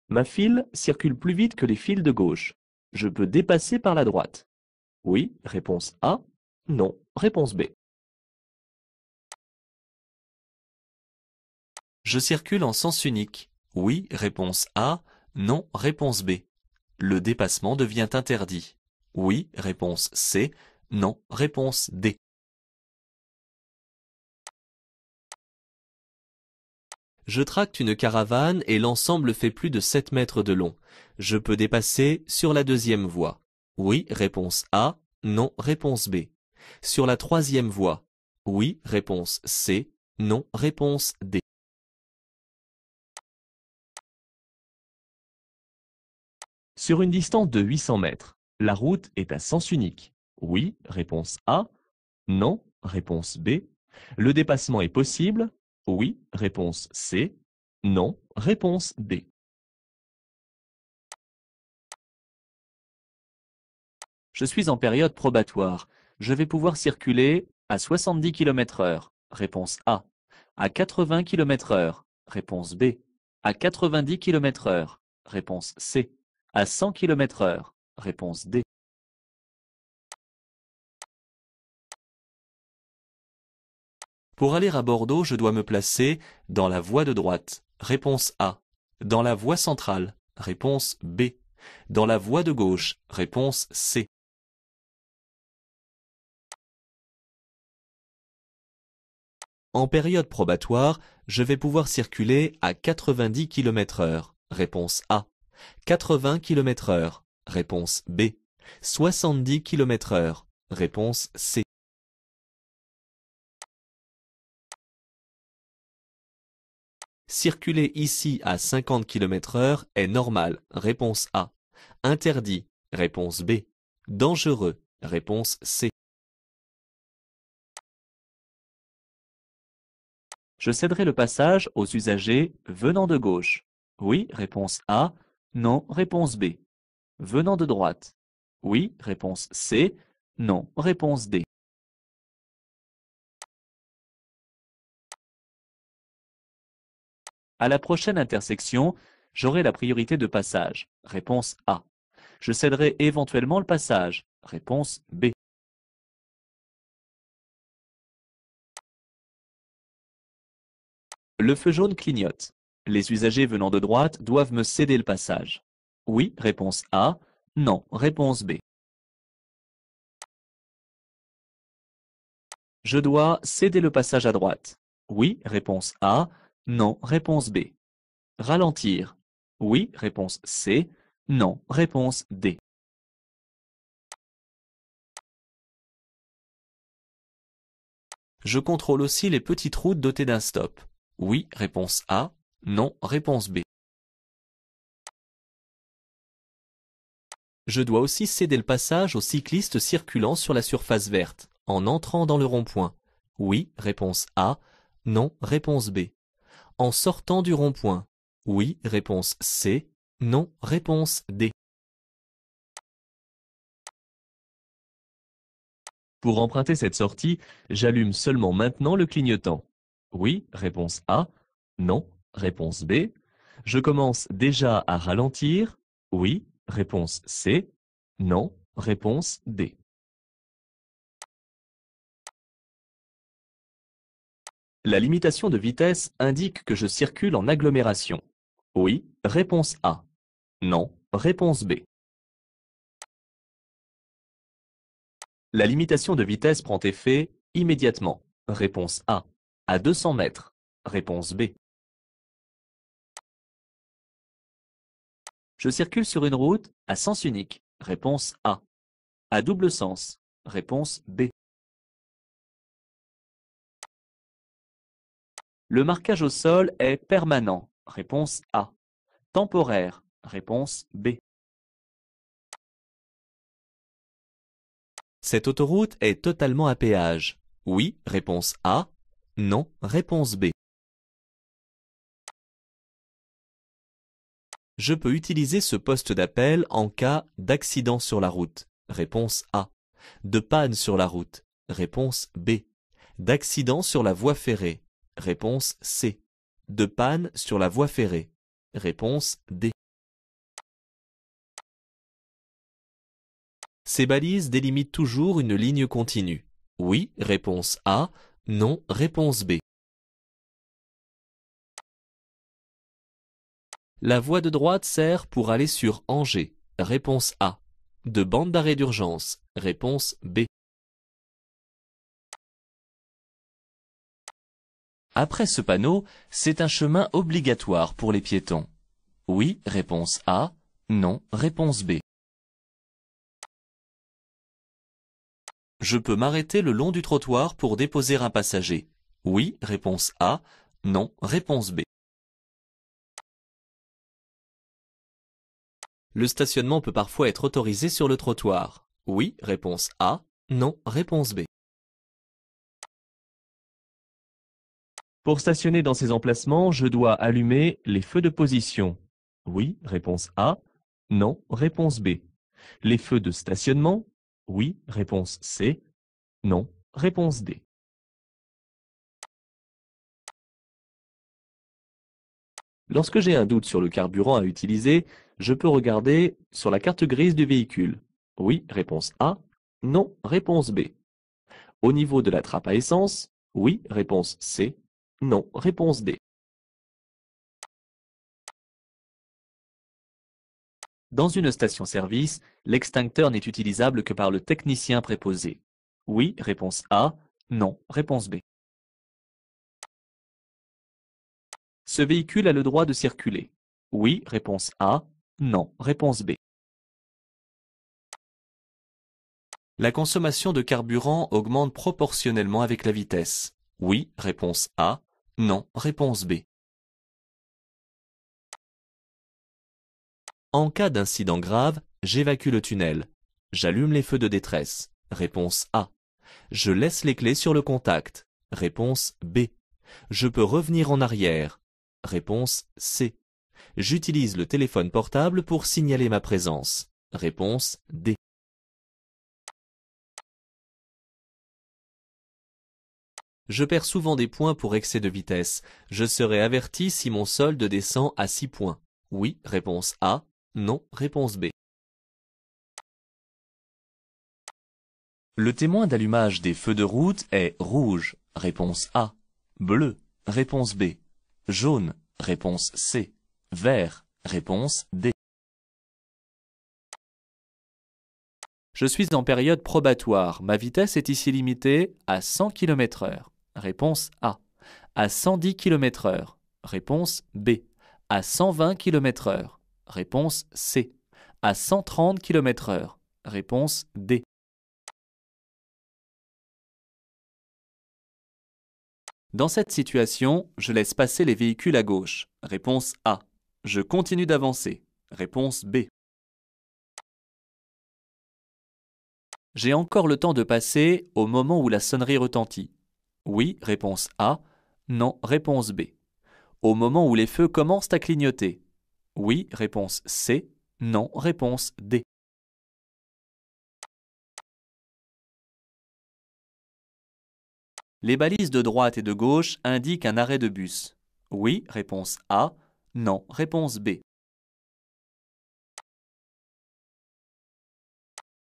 Ma file circule plus vite que les files de gauche. Je peux dépasser par la droite. Oui, réponse A. Non, réponse B. Je circule en sens unique. Oui, réponse A. Non, réponse B. Le dépassement devient interdit. Oui, réponse C. Non, réponse D. Je tracte une caravane et l'ensemble fait plus de 7 mètres de long. Je peux dépasser sur la deuxième voie. Oui, réponse A. Non, réponse B. Sur la troisième voie. Oui, réponse C. Non, réponse D. Sur une distance de 800 mètres, la route est à sens unique. Oui, réponse A. Non, réponse B. Le dépassement est possible. Oui, réponse C. Non, réponse D. Je suis en période probatoire. Je vais pouvoir circuler à 70 km/h. Réponse A. À 80 km/h. Réponse B. À 90 km/h. Réponse C. À 100 km/h. Réponse D. Pour aller à Bordeaux, je dois me placer dans la voie de droite. Réponse A. Dans la voie centrale. Réponse B. Dans la voie de gauche. Réponse C. En période probatoire, je vais pouvoir circuler à 90 km/h. Réponse A. 80 km/h. Réponse B. 70 km/h. Réponse C. Circuler ici à 50 km/h est normal. Réponse A. Interdit. Réponse B. Dangereux. Réponse C. Je céderai le passage aux usagers venant de gauche. Oui, réponse A. Non, réponse B. Venant de droite. Oui, réponse C. Non, réponse D. À la prochaine intersection, j'aurai la priorité de passage. Réponse A. Je céderai éventuellement le passage. Réponse B. Le feu jaune clignote. Les usagers venant de droite doivent me céder le passage. Oui, réponse A. Non, réponse B. Je dois céder le passage à droite. Oui, réponse A. Non, réponse B. Ralentir. Oui, réponse C. Non, réponse D. Je contrôle aussi les petites routes dotées d'un stop. Oui, réponse A. Non, réponse B. Je dois aussi céder le passage aux cyclistes circulant sur la surface verte, en entrant dans le rond-point. Oui, réponse A. Non, réponse B. En sortant du rond-point. Oui, réponse C. Non, réponse D. Pour emprunter cette sortie, j'allume seulement maintenant le clignotant. Oui, réponse A. Non, réponse B. Je commence déjà à ralentir. Oui, réponse C. Non, réponse D. La limitation de vitesse indique que je circule en agglomération. Oui, réponse A. Non, réponse B. La limitation de vitesse prend effet immédiatement. Réponse A. À 200 mètres. Réponse B. Je circule sur une route à sens unique. Réponse A. À double sens. Réponse B. Le marquage au sol est permanent. Réponse A. Temporaire. Réponse B. Cette autoroute est totalement à péage. Oui, réponse A. Non, réponse B. Je peux utiliser ce poste d'appel en cas d'accident sur la route. Réponse A. De panne sur la route. Réponse B. D'accident sur la voie ferrée. Réponse C. De panne sur la voie ferrée. Réponse D. Ces balises délimitent toujours une ligne continue. Oui, réponse A. Non, réponse B. La voie de droite sert pour aller sur Angers. Réponse A. De bande d'arrêt d'urgence. Réponse B. Après ce panneau, c'est un chemin obligatoire pour les piétons. Oui, réponse A. Non, réponse B. Je peux m'arrêter le long du trottoir pour déposer un passager. Oui, réponse A. Non, réponse B. Le stationnement peut parfois être autorisé sur le trottoir. Oui, réponse A. Non, réponse B. Pour stationner dans ces emplacements, je dois allumer les feux de position. Oui, réponse A. Non, réponse B. Les feux de stationnement. Oui, réponse C. Non, réponse D. Lorsque j'ai un doute sur le carburant à utiliser, je peux regarder sur la carte grise du véhicule. Oui, réponse A. Non, réponse B. Au niveau de la trappe à essence, oui, réponse C. Non, réponse D. Dans une station-service, l'extincteur n'est utilisable que par le technicien préposé. Oui, réponse A. Non, réponse B. Ce véhicule a le droit de circuler. Oui, réponse A. Non, réponse B. La consommation de carburant augmente proportionnellement avec la vitesse. Oui, réponse A. Non, réponse B. En cas d'incident grave, j'évacue le tunnel. J'allume les feux de détresse. Réponse A. Je laisse les clés sur le contact. Réponse B. Je peux revenir en arrière. Réponse C. J'utilise le téléphone portable pour signaler ma présence. Réponse D. Je perds souvent des points pour excès de vitesse. Je serai averti si mon solde descend à 6 points. Oui, réponse A. Non, réponse B. Le témoin d'allumage des feux de route est rouge. Réponse A. Bleu. Réponse B. Jaune. Réponse C. Vert. Réponse D. Je suis en période probatoire. Ma vitesse est ici limitée à 100 km/h. Réponse A. À 110 km/h. Réponse B. À 120 km/h. Réponse C. À 130 km/h. Réponse D. Dans cette situation, je laisse passer les véhicules à gauche. Réponse A. Je continue d'avancer. Réponse B. J'ai encore le temps de passer au moment où la sonnerie retentit. Oui, réponse A. Non, réponse B. Au moment où les feux commencent à clignoter. Oui, réponse C. Non, réponse D. Les balises de droite et de gauche indiquent un arrêt de bus. Oui, réponse A. Non, réponse B.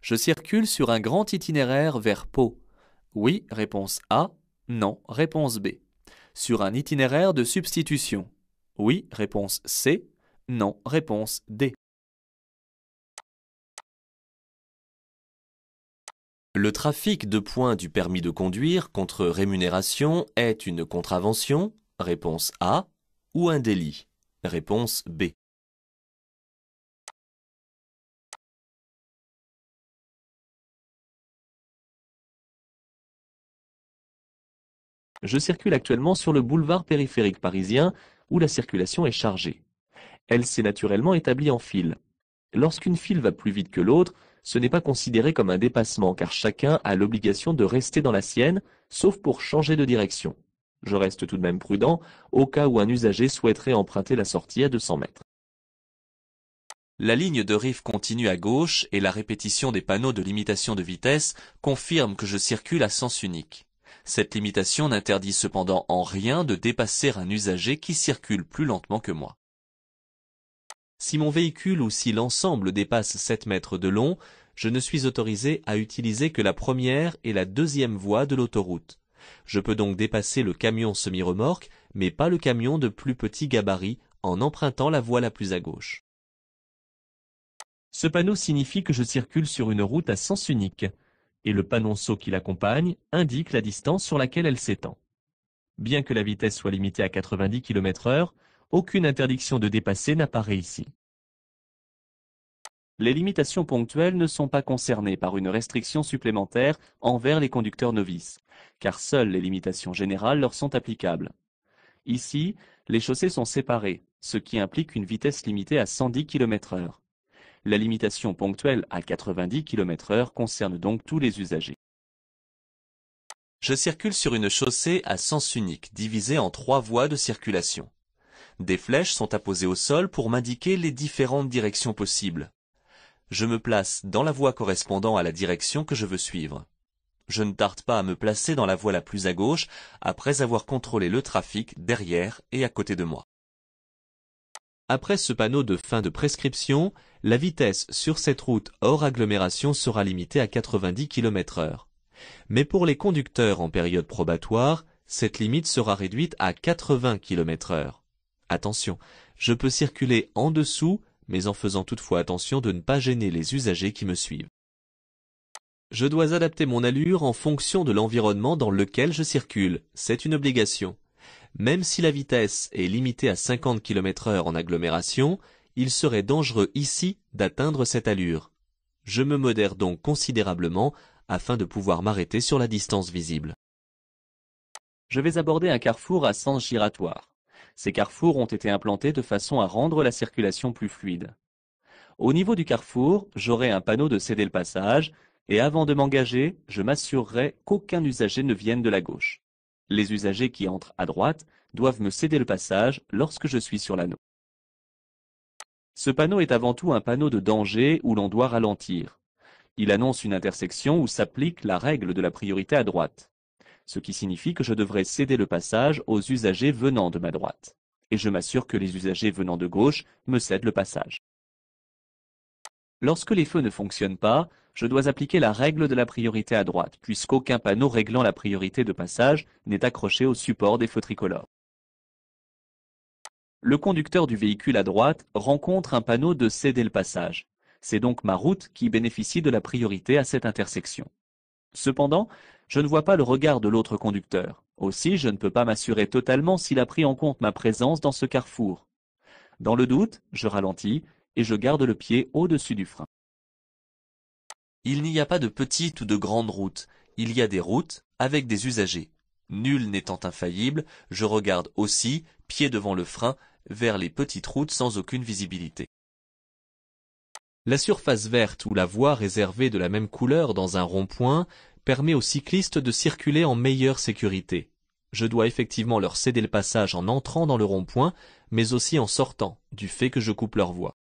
Je circule sur un grand itinéraire vers Pau. Oui, réponse A. Non, réponse B. Sur un itinéraire de substitution. Oui, réponse C. Non, réponse D. Le trafic de points du permis de conduire contre rémunération est une contravention, réponse A, ou un délit, réponse B. Je circule actuellement sur le boulevard périphérique parisien où la circulation est chargée. Elle s'est naturellement établie en file. Lorsqu'une file va plus vite que l'autre, ce n'est pas considéré comme un dépassement car chacun a l'obligation de rester dans la sienne, sauf pour changer de direction. Je reste tout de même prudent au cas où un usager souhaiterait emprunter la sortie à 200 mètres. La ligne de rive continue à gauche et la répétition des panneaux de limitation de vitesse confirment que je circule à sens unique. Cette limitation n'interdit cependant en rien de dépasser un usager qui circule plus lentement que moi. Si mon véhicule ou si l'ensemble dépasse 7 mètres de long, je ne suis autorisé à utiliser que la première et la deuxième voie de l'autoroute. Je peux donc dépasser le camion semi-remorque, mais pas le camion de plus petit gabarit en empruntant la voie la plus à gauche. Ce panneau signifie que je circule sur une route à sens unique, et le panonceau qui l'accompagne indique la distance sur laquelle elle s'étend. Bien que la vitesse soit limitée à 90 km/h, aucune interdiction de dépasser n'apparaît ici. Les limitations ponctuelles ne sont pas concernées par une restriction supplémentaire envers les conducteurs novices, car seules les limitations générales leur sont applicables. Ici, les chaussées sont séparées, ce qui implique une vitesse limitée à 110 km/h. La limitation ponctuelle à 90 km/h concerne donc tous les usagers. Je circule sur une chaussée à sens unique, divisée en 3 voies de circulation. Des flèches sont apposées au sol pour m'indiquer les différentes directions possibles. Je me place dans la voie correspondant à la direction que je veux suivre. Je ne tarde pas à me placer dans la voie la plus à gauche après avoir contrôlé le trafic derrière et à côté de moi. Après ce panneau de fin de prescription, la vitesse sur cette route hors agglomération sera limitée à 90 km/h. Mais pour les conducteurs en période probatoire, cette limite sera réduite à 80 km/h. Attention, je peux circuler en dessous, mais en faisant toutefois attention de ne pas gêner les usagers qui me suivent. Je dois adapter mon allure en fonction de l'environnement dans lequel je circule, c'est une obligation. Même si la vitesse est limitée à 50 km/h en agglomération, il serait dangereux ici d'atteindre cette allure. Je me modère donc considérablement afin de pouvoir m'arrêter sur la distance visible. Je vais aborder un carrefour à sens giratoire. Ces carrefours ont été implantés de façon à rendre la circulation plus fluide. Au niveau du carrefour, j'aurai un panneau de céder le passage, et avant de m'engager, je m'assurerai qu'aucun usager ne vienne de la gauche. Les usagers qui entrent à droite doivent me céder le passage lorsque je suis sur l'anneau. Ce panneau est avant tout un panneau de danger où l'on doit ralentir. Il annonce une intersection où s'applique la règle de la priorité à droite, ce qui signifie que je devrais céder le passage aux usagers venant de ma droite, et je m'assure que les usagers venant de gauche me cèdent le passage. Lorsque les feux ne fonctionnent pas, je dois appliquer la règle de la priorité à droite, puisqu'aucun panneau réglant la priorité de passage n'est accroché au support des feux tricolores. Le conducteur du véhicule à droite rencontre un panneau de céder le passage. C'est donc ma route qui bénéficie de la priorité à cette intersection. Cependant, je ne vois pas le regard de l'autre conducteur. Aussi, je ne peux pas m'assurer totalement s'il a pris en compte ma présence dans ce carrefour. Dans le doute, je ralentis et je garde le pied au-dessus du frein. Il n'y a pas de petite ou de grande route, il y a des routes avec des usagers. Nul n'étant infaillible, je regarde aussi, pied devant le frein, vers les petites routes sans aucune visibilité. La surface verte ou la voie réservée de la même couleur dans un rond-point permet aux cyclistes de circuler en meilleure sécurité. Je dois effectivement leur céder le passage en entrant dans le rond-point, mais aussi en sortant, du fait que je coupe leur voie.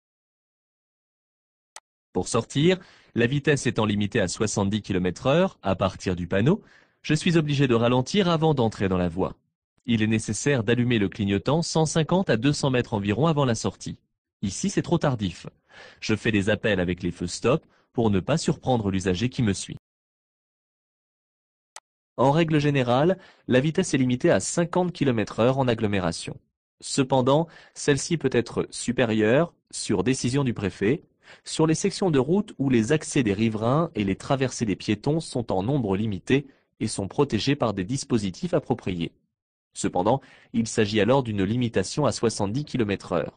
Pour sortir, la vitesse étant limitée à 70 km/h à partir du panneau, je suis obligé de ralentir avant d'entrer dans la voie. Il est nécessaire d'allumer le clignotant 150 à 200 mètres environ avant la sortie. Ici, c'est trop tardif. Je fais des appels avec les feux stop pour ne pas surprendre l'usager qui me suit. En règle générale, la vitesse est limitée à 50 km/h en agglomération. Cependant, celle-ci peut être supérieure, sur décision du préfet, sur les sections de route où les accès des riverains et les traversées des piétons sont en nombre limité et sont protégés par des dispositifs appropriés. Cependant, il s'agit alors d'une limitation à 70 km/h.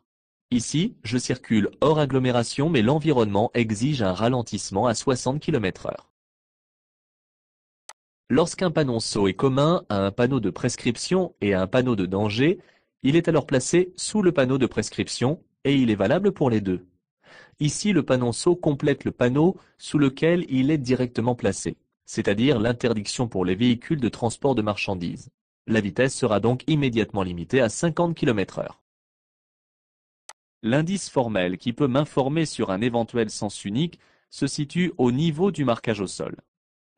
Ici, je circule hors agglomération, mais l'environnement exige un ralentissement à 60 km/h. Lorsqu'un panonceau est commun à un panneau de prescription et à un panneau de danger, il est alors placé sous le panneau de prescription et il est valable pour les deux. Ici, le panonceau complète le panneau sous lequel il est directement placé, c'est-à-dire l'interdiction pour les véhicules de transport de marchandises. La vitesse sera donc immédiatement limitée à 50 km/h. L'indice formel qui peut m'informer sur un éventuel sens unique se situe au niveau du marquage au sol.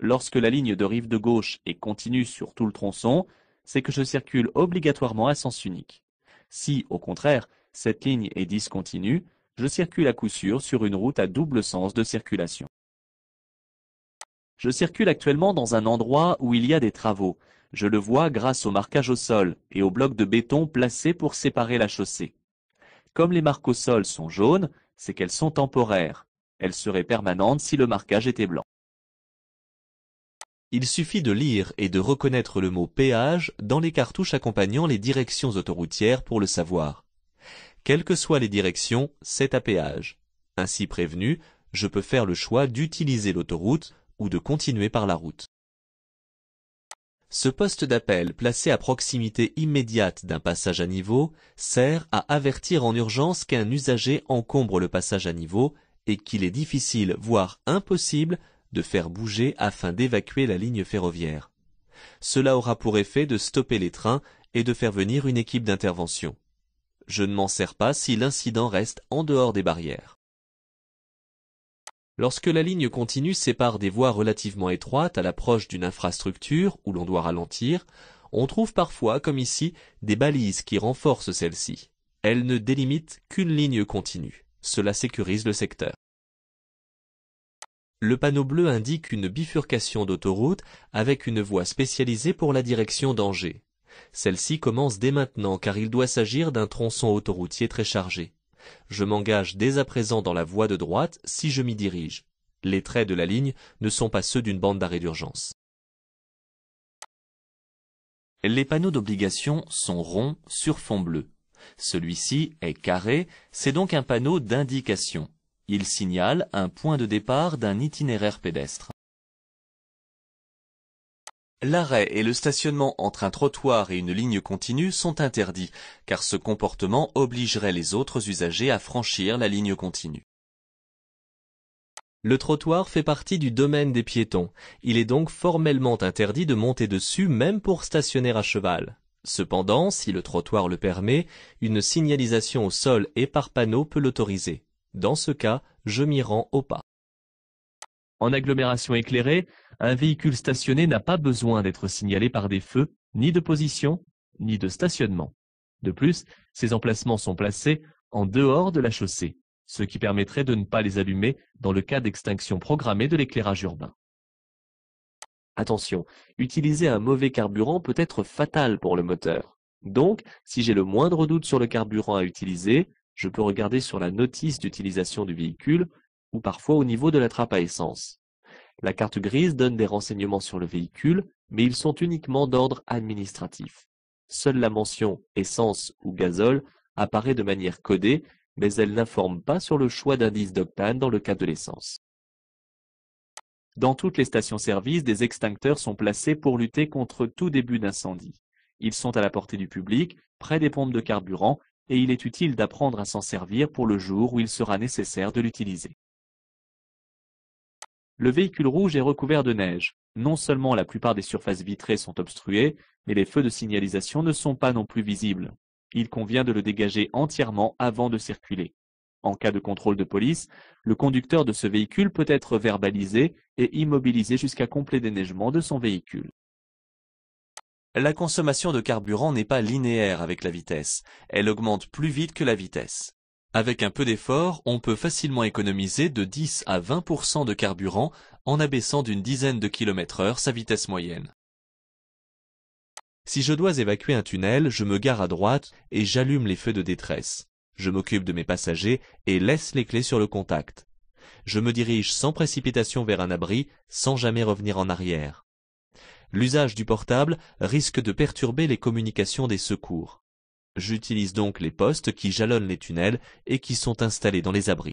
Lorsque la ligne de rive de gauche est continue sur tout le tronçon, c'est que je circule obligatoirement à sens unique. Si, au contraire, cette ligne est discontinue, Je circule à coup sûr sur une route à double sens de circulation. Je circule actuellement dans un endroit où il y a des travaux. Je le vois grâce au marquage au sol et aux blocs de béton placés pour séparer la chaussée. Comme les marques au sol sont jaunes, c'est qu'elles sont temporaires. Elles seraient permanentes si le marquage était blanc. Il suffit de lire et de reconnaître le mot péage dans les cartouches accompagnant les directions autoroutières pour le savoir. Quelles que soient les directions, c'est à péage. Ainsi prévenu, je peux faire le choix d'utiliser l'autoroute ou de continuer par la route. Ce poste d'appel, placé à proximité immédiate d'un passage à niveau, sert à avertir en urgence qu'un usager encombre le passage à niveau et qu'il est difficile, voire impossible, de faire bouger afin d'évacuer la ligne ferroviaire. Cela aura pour effet de stopper les trains et de faire venir une équipe d'intervention. Je ne m'en sers pas si l'incident reste en dehors des barrières. Lorsque la ligne continue sépare des voies relativement étroites à l'approche d'une infrastructure où l'on doit ralentir, on trouve parfois, comme ici, des balises qui renforcent celle-ci. Elles ne délimitent qu'une ligne continue. Cela sécurise le secteur. Le panneau bleu indique une bifurcation d'autoroute avec une voie spécialisée pour la direction d'Angers. Celle-ci commence dès maintenant car il doit s'agir d'un tronçon autoroutier très chargé. Je m'engage dès à présent dans la voie de droite si je m'y dirige. Les traits de la ligne ne sont pas ceux d'une bande d'arrêt d'urgence. Les panneaux d'obligation sont ronds sur fond bleu. Celui-ci est carré, c'est donc un panneau d'indication. Il signale un point de départ d'un itinéraire pédestre. L'arrêt et le stationnement entre un trottoir et une ligne continue sont interdits, car ce comportement obligerait les autres usagers à franchir la ligne continue. Le trottoir fait partie du domaine des piétons. Il est donc formellement interdit de monter dessus même pour stationner à cheval. Cependant, si le trottoir le permet, une signalisation au sol et par panneau peut l'autoriser. Dans ce cas, je m'y rends au pas. En agglomération éclairée, un véhicule stationné n'a pas besoin d'être signalé par des feux, ni de position, ni de stationnement. De plus, ces emplacements sont placés en dehors de la chaussée, ce qui permettrait de ne pas les allumer dans le cas d'extinction programmée de l'éclairage urbain. Attention, utiliser un mauvais carburant peut être fatal pour le moteur. Donc, si j'ai le moindre doute sur le carburant à utiliser, je peux regarder sur la notice d'utilisation du véhicule ou parfois au niveau de la trappe à essence. La carte grise donne des renseignements sur le véhicule, mais ils sont uniquement d'ordre administratif. Seule la mention essence ou gazole apparaît de manière codée, mais elle n'informe pas sur le choix d'indice d'octane dans le cas de l'essence. Dans toutes les stations-service, des extincteurs sont placés pour lutter contre tout début d'incendie. Ils sont à la portée du public, près des pompes de carburant, et il est utile d'apprendre à s'en servir pour le jour où il sera nécessaire de l'utiliser. Le véhicule rouge est recouvert de neige. Non seulement la plupart des surfaces vitrées sont obstruées, mais les feux de signalisation ne sont pas non plus visibles. Il convient de le dégager entièrement avant de circuler. En cas de contrôle de police, le conducteur de ce véhicule peut être verbalisé et immobilisé jusqu'à complet déneigement de son véhicule. La consommation de carburant n'est pas linéaire avec la vitesse. Elle augmente plus vite que la vitesse. Avec un peu d'effort, on peut facilement économiser de 10 à 20% de carburant en abaissant d'une dizaine de km/h sa vitesse moyenne. Si je dois évacuer un tunnel, je me gare à droite et j'allume les feux de détresse. Je m'occupe de mes passagers et laisse les clés sur le contact. Je me dirige sans précipitation vers un abri, sans jamais revenir en arrière. L'usage du portable risque de perturber les communications des secours. J'utilise donc les postes qui jalonnent les tunnels et qui sont installés dans les abris.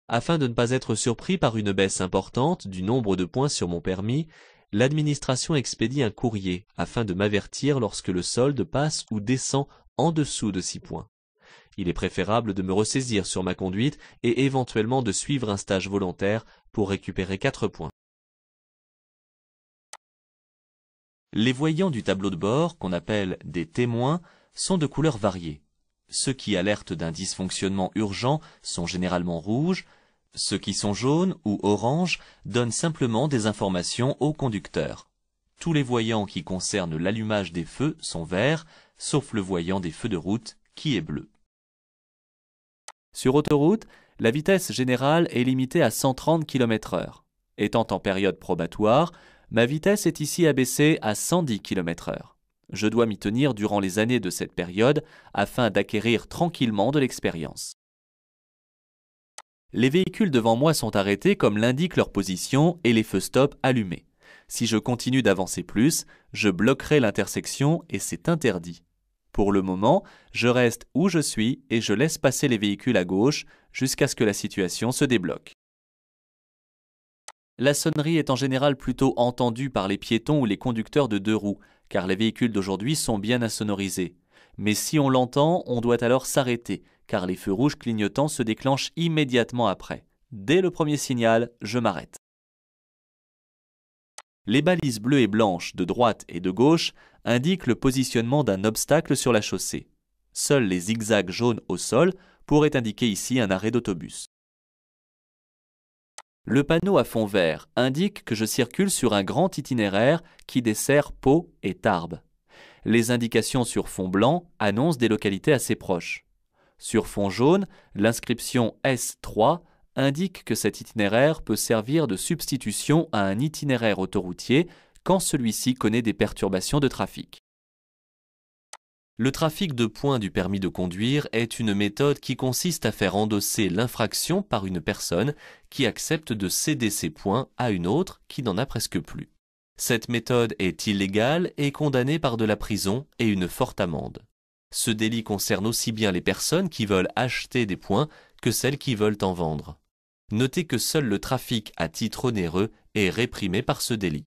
Afin de ne pas être surpris par une baisse importante du nombre de points sur mon permis, l'administration expédie un courrier afin de m'avertir lorsque le solde passe ou descend en dessous de 6 points. Il est préférable de me ressaisir sur ma conduite et éventuellement de suivre un stage volontaire pour récupérer 4 points. Les voyants du tableau de bord, qu'on appelle des témoins, sont de couleurs variées. Ceux qui alertent d'un dysfonctionnement urgent sont généralement rouges, ceux qui sont jaunes ou oranges donnent simplement des informations au conducteur. Tous les voyants qui concernent l'allumage des feux sont verts, sauf le voyant des feux de route qui est bleu. Sur autoroute, la vitesse générale est limitée à 130 km/h. Étant en période probatoire, ma vitesse est ici abaissée à 110 km/h. Je dois m'y tenir durant les années de cette période afin d'acquérir tranquillement de l'expérience. Les véhicules devant moi sont arrêtés comme l'indique leur position et les feux stop allumés. Si je continue d'avancer plus, je bloquerai l'intersection et c'est interdit. Pour le moment, je reste où je suis et je laisse passer les véhicules à gauche jusqu'à ce que la situation se débloque. La sonnerie est en général plutôt entendue par les piétons ou les conducteurs de 2 roues, car les véhicules d'aujourd'hui sont bien insonorisés. Mais si on l'entend, on doit alors s'arrêter, car les feux rouges clignotants se déclenchent immédiatement après. Dès le premier signal, je m'arrête. Les balises bleues et blanches de droite et de gauche indiquent le positionnement d'un obstacle sur la chaussée. Seuls les zigzags jaunes au sol pourraient indiquer ici un arrêt d'autobus. Le panneau à fond vert indique que je circule sur un grand itinéraire qui dessert Pau et Tarbes. Les indications sur fond blanc annoncent des localités assez proches. Sur fond jaune, l'inscription S3 indique que cet itinéraire peut servir de substitution à un itinéraire autoroutier quand celui-ci connaît des perturbations de trafic. Le trafic de points du permis de conduire est une méthode qui consiste à faire endosser l'infraction par une personne qui accepte de céder ses points à une autre qui n'en a presque plus. Cette méthode est illégale et condamnée par de la prison et une forte amende. Ce délit concerne aussi bien les personnes qui veulent acheter des points que celles qui veulent en vendre. Notez que seul le trafic à titre onéreux est réprimé par ce délit.